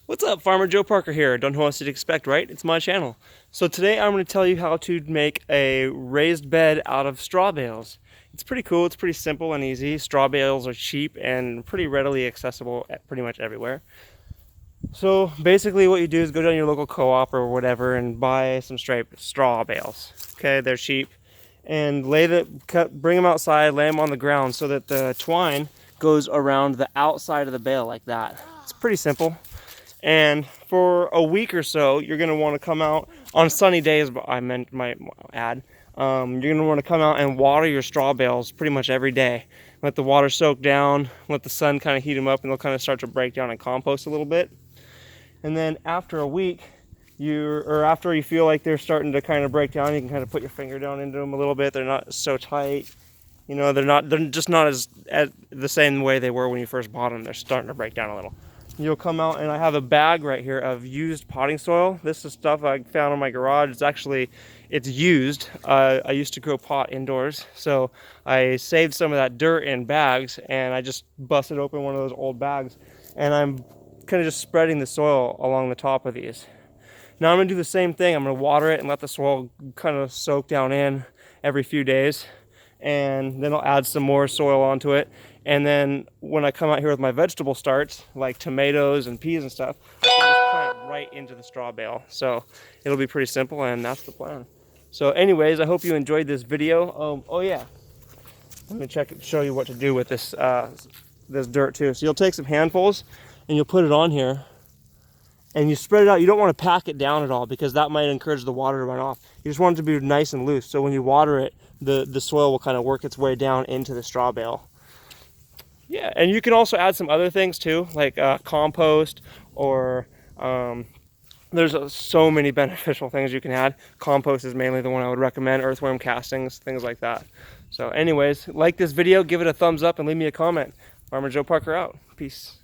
What's up, Farmer Joe Parker here. Don't know what to expect, right? It's my channel. So today I'm going to tell you how to make a raised bed out of straw bales. It's pretty cool, it's pretty simple and easy. Straw bales are cheap and pretty readily accessible at pretty much everywhere. So basically what you do is go down to your local co-op or whatever and buy some straight straw bales. Okay, they're cheap. And bring them outside, lay them on the ground so that the twine goes around the outside of the bale like that. It's pretty simple. And for a week or so, you're going to want to come out on sunny days, but I meant my ad. You're going to want to come out and water your straw bales pretty much every day. Let the water soak down, let the sun kind of heat them up, and they'll kind of start to break down and compost a little bit. And then after a week, after you feel like they're starting to kind of break down, you can kind of put your finger down into them a little bit. They're not so tight. You know, they're just not as the same way they were when you first bought them. They're starting to break down a little. You'll come out, and I have a bag right here of used potting soil. This is stuff I found in my garage. It's used. I used to grow pot indoors, so I saved some of that dirt in bags, and I just busted open one of those old bags, and I'm kind of just spreading the soil along the top of these. Now I'm gonna do the same thing. I'm gonna water it and let the soil kind of soak down in every few days, and then I'll add some more soil onto it. And then when I come out here with my vegetable starts, like tomatoes and peas and stuff, I can just plant right into the straw bale. So it'll be pretty simple, and that's the plan. So anyways, I hope you enjoyed this video. Oh yeah, let me show you what to do with this dirt too. So you'll take some handfuls and you'll put it on here and you spread it out. You don't want to pack it down at all because that might encourage the water to run off. You just want it to be nice and loose. So when you water it, the soil will kind of work its way down into the straw bale. Yeah, and you can also add some other things too, like compost, or there's so many beneficial things you can add. Compost is mainly the one I would recommend, earthworm castings, things like that. So anyways, like this video, give it a thumbs up, and leave me a comment. Farmer Joe Parker out. Peace.